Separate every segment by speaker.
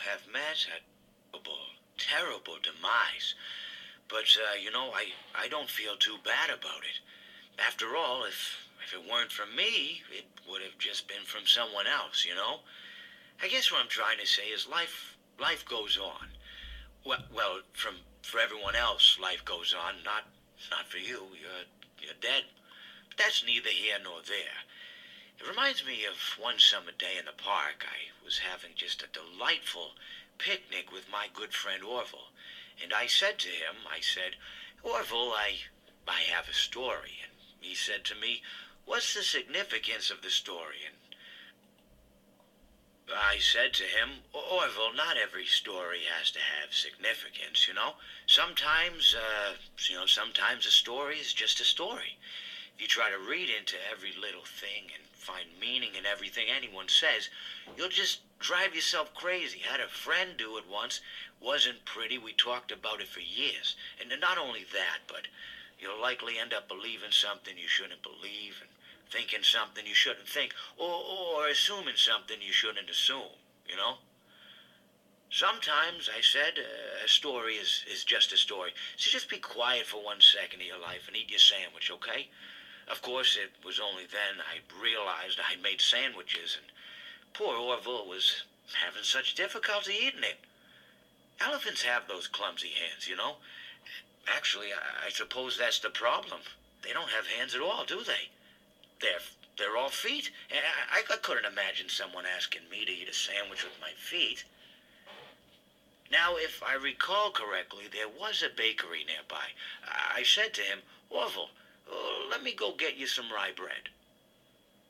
Speaker 1: have met a terrible, terrible demise. But, I don't feel too bad about it. After all, if it weren't from me, it would have just been from someone else, you know? I guess what I'm trying to say is life goes on. Well, for everyone else, life goes on, not for you. You're dead. But that's neither here nor there. It reminds me of one summer day in the park. I was having just a delightful picnic with my good friend Orville. And I said to him, Orville, I have a story. And he said to me, what's the significance of the story? And I said to him, Orville, not every story has to have significance, you know? Sometimes a story is just a story. If you try to read into every little thing and find meaning in everything anyone says, you'll just drive yourself crazy. Had a friend do it once. Wasn't pretty. We talked about it for years. And not only that, but you'll likely end up believing something you shouldn't believe and thinking something you shouldn't think, or assuming something you shouldn't assume, you know? Sometimes, I said, a story is just a story. So just be quiet for 1 second of your life and eat your sandwich, okay? Of course, it was only then I realized I made sandwiches, and poor Orville was having such difficulty eating it. Elephants have those clumsy hands, you know? Actually, I suppose that's the problem. They don't have hands at all, do they? They're all feet. I couldn't imagine someone asking me to eat a sandwich with my feet. Now, if I recall correctly, there was a bakery nearby. I said to him, Orville, let me go get you some rye bread.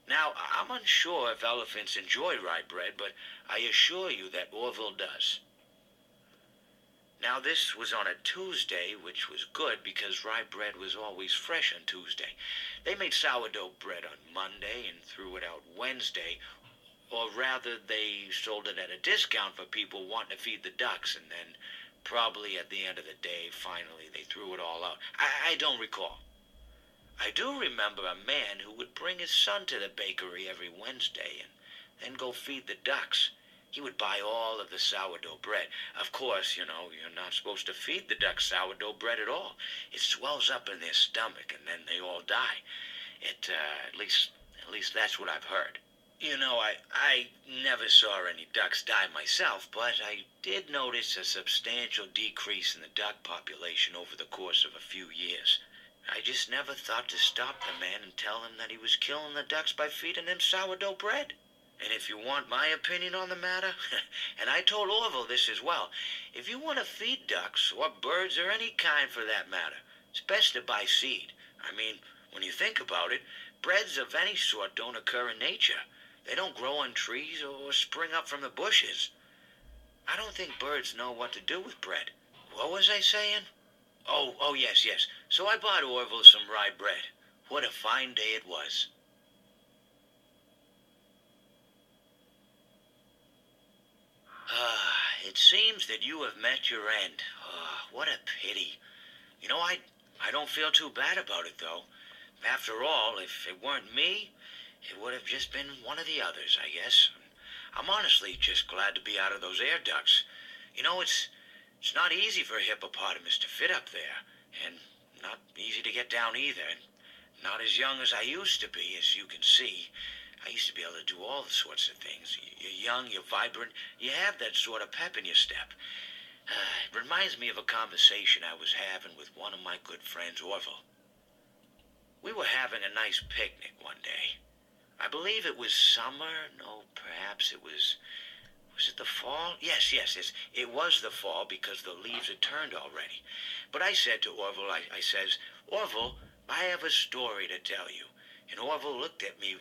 Speaker 1: Now, I'm unsure if elephants enjoy rye bread, but I assure you that Orville does. Now, this was on a Tuesday, which was good because rye bread was always fresh on Tuesday. They made sourdough bread on Monday and threw it out Wednesday, or rather, they sold it at a discount for people wanting to feed the ducks, and then probably at the end of the day, finally, they threw it all out. I don't recall. I do remember a man who would bring his son to the bakery every Wednesday and then go feed the ducks. He would buy all of the sourdough bread. Of course, you're not supposed to feed the ducks sourdough bread at all. It swells up in their stomach and then they all die. At least that's what I've heard. I never saw any ducks die myself, but I did notice a substantial decrease in the duck population over the course of a few years. I just never thought to stop the man and tell him that he was killing the ducks by feeding them sourdough bread. And if you want my opinion on the matter, and I told Orville this as well, if you want to feed ducks, or birds, or any kind for that matter, it's best to buy seed. I mean, when you think about it, breads of any sort don't occur in nature. They don't grow on trees or spring up from the bushes. I don't think birds know what to do with bread. What was I saying? Oh, yes. So I bought Orville some rye bread. What a fine day it was. It seems that you have met your end. What a pity. I don't feel too bad about it, though. After all, if it weren't me, it would have just been one of the others, I guess. I'm honestly just glad to be out of those air ducts. It's not easy for a hippopotamus to fit up there, and not easy to get down either. And not as young as I used to be, as you can see. I used to be able to do all sorts of things. You're young, you're vibrant, you have that sort of pep in your step. It reminds me of a conversation I was having with one of my good friends, Orville. We were having a nice picnic one day. I believe it was summer. No, perhaps it was... Was it the fall? Yes, it was the fall because the leaves had turned already. But I said to Orville, I says, Orville, I have a story to tell you. And Orville looked at me,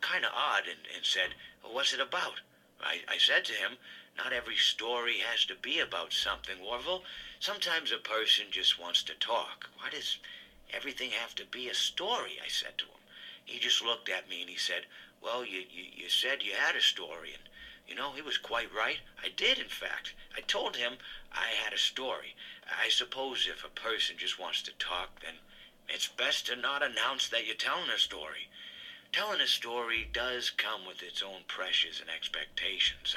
Speaker 1: kind of odd and said, what's it about? I said to him, not every story has to be about something, Orville. Sometimes a person just wants to talk. Why does everything have to be a story? I said to him. He just looked at me and he said, well, you said you had a story, and he was quite right. I did, in fact. I told him I had a story. I suppose if a person just wants to talk, then it's best to not announce that you're telling a story. telling a story does come with its own pressures and expectations,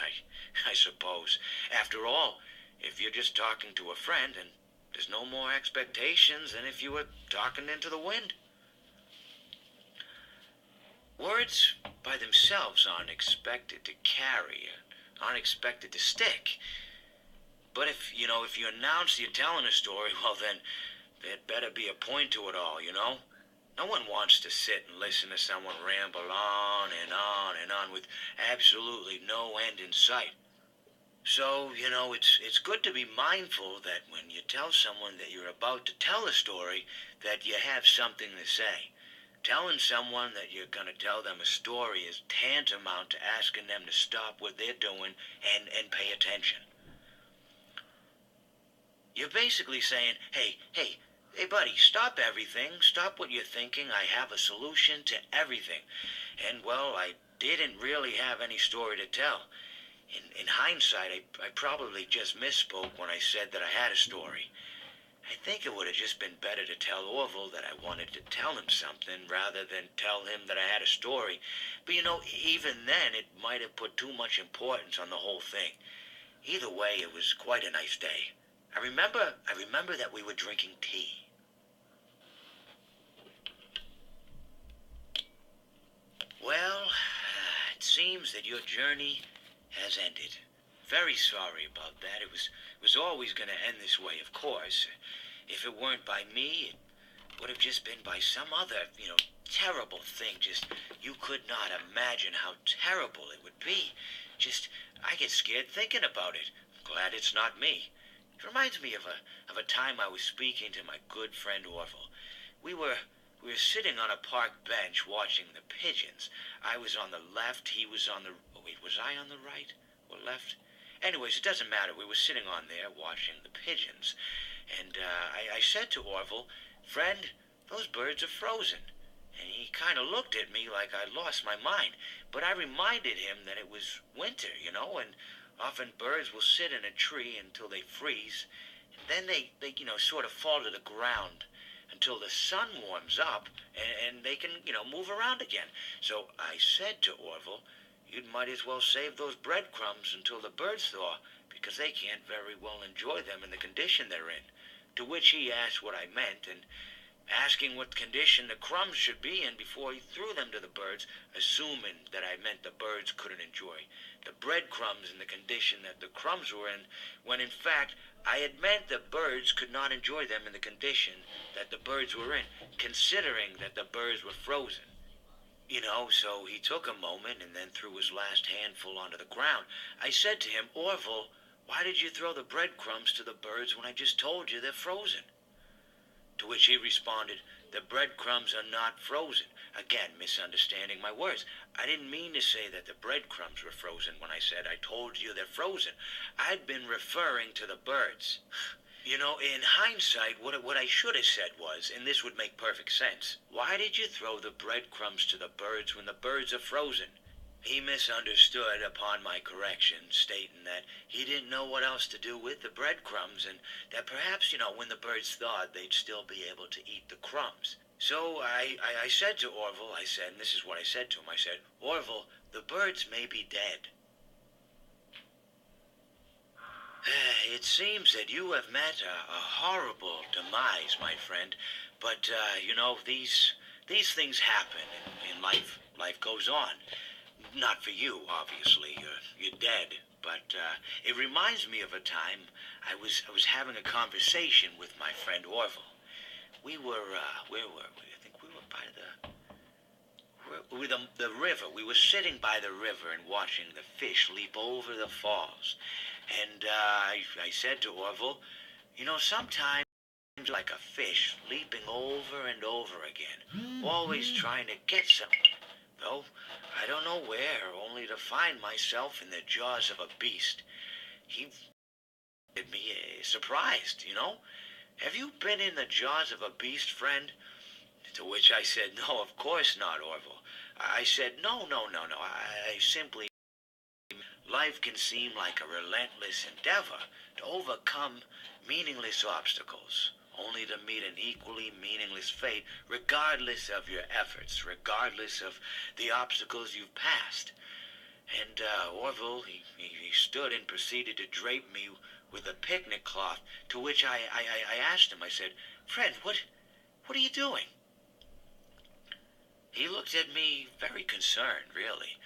Speaker 1: I suppose. After all, if you're just talking to a friend, and there's no more expectations than if you were talking into the wind. Words by themselves aren't expected to carry, aren't expected to stick. But if you announce you're telling a story, well then, there'd better be a point to it all, you know? No one wants to sit and listen to someone ramble on and on and on with absolutely no end in sight. So, it's good to be mindful that when you tell someone that you're about to tell a story, that you have something to say. Telling someone that you're going to tell them a story is tantamount to asking them to stop what they're doing and pay attention. You're basically saying, hey, buddy, stop everything. Stop what you're thinking. I have a solution to everything. And, well, I didn't really have any story to tell. In hindsight, I probably just misspoke when I said that I had a story. I think it would have just been better to tell Orville that I wanted to tell him something rather than tell him that I had a story. But, even then, it might have put too much importance on the whole thing. Either way, it was quite a nice day. I remember that we were drinking tea. Well, it seems that your journey has ended. Very sorry about that. It was always going to end this way, of course. If it weren't by me, it would have just been by some other, terrible thing. Just, you could not imagine how terrible it would be. Just, I get scared thinking about it. I'm glad it's not me. It reminds me of a time I was speaking to my good friend Orville. We were sitting on a park bench watching the pigeons. I was on the left, he was on the... Oh, wait, was I on the right or left? Anyways, it doesn't matter. We were sitting on there watching the pigeons. And I said to Orville, "Friend, those birds are frozen." And he kind of looked at me like I'd lost my mind. But I reminded him that it was winter, and often birds will sit in a tree until they freeze. And then they sort of fall to the ground until the sun warms up and they can, move around again. So I said to Orville, "You might as well save those breadcrumbs until the birds thaw, because they can't very well enjoy them in the condition they're in." To which he asked what I meant, and asking what condition the crumbs should be in before he threw them to the birds, assuming that I meant the birds couldn't enjoy the breadcrumbs in the condition that the crumbs were in, when in fact I had meant the birds could not enjoy them in the condition that the birds were in, considering that the birds were frozen. So he took a moment and then threw his last handful onto the ground. I said to him, "Orville, why did you throw the breadcrumbs to the birds when I just told you they're frozen?" To which he responded, "The breadcrumbs are not frozen." Again, misunderstanding my words. I didn't mean to say that the breadcrumbs were frozen when I said I told you they're frozen. I'd been referring to the birds. In hindsight, what I should have said was, and this would make perfect sense, "Why did you throw the breadcrumbs to the birds when the birds are frozen?" He misunderstood upon my correction, stating that he didn't know what else to do with the breadcrumbs, and that perhaps, when the birds thawed, they'd still be able to eat the crumbs. So I said to Orville, and this is what I said to him, I said, "Orville, the birds may be dead." It seems that you have met a horrible demise, my friend, but, these things happen in life. Life goes on. Not for you, obviously. You're dead. But it reminds me of a time I was having a conversation with my friend Orville. We were, where were we? I think we were by the river. We were sitting by the river and watching the fish leap over the falls. And I said to Orville, sometimes like a fish leaping over and over again, always trying to get something. Though I don't know where, only to find myself in the jaws of a beast. He made me surprised, "Have you been in the jaws of a beast, friend?" To which I said, "No, of course not, Orville." I said, No. I simply, life can seem like a relentless endeavor to overcome meaningless obstacles, only to meet an equally meaningless fate, regardless of your efforts, regardless of the obstacles you've passed. And Orville, he stood and proceeded to drape me with a picnic cloth, to which I asked him, I said, "Friend, what are you doing?" He looked at me very concerned, really.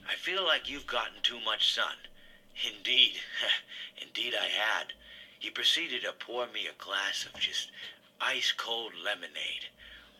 Speaker 1: "I feel like you've gotten too much sun." Indeed, indeed I had. He proceeded to pour me a glass of just ice-cold lemonade.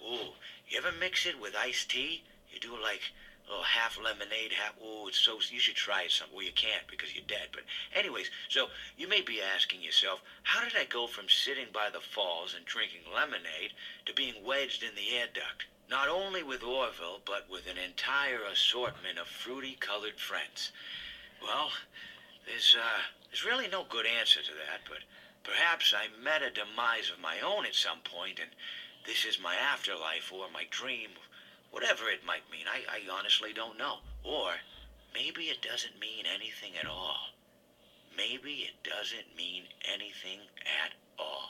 Speaker 1: Ooh, you ever mix it with iced tea? You do like a little half lemonade, half... Ooh, it's so... You should try it some... Well, you can't because you're dead. But anyways, so you may be asking yourself, how did I go from sitting by the falls and drinking lemonade to being wedged in the air duct? Not only with Orville, but with an entire assortment of fruity-colored friends. Well, there's really no good answer to that, but perhaps I met a demise of my own at some point, and this is my afterlife or my dream, whatever it might mean. I honestly don't know. Or maybe it doesn't mean anything at all. Maybe it doesn't mean anything at all.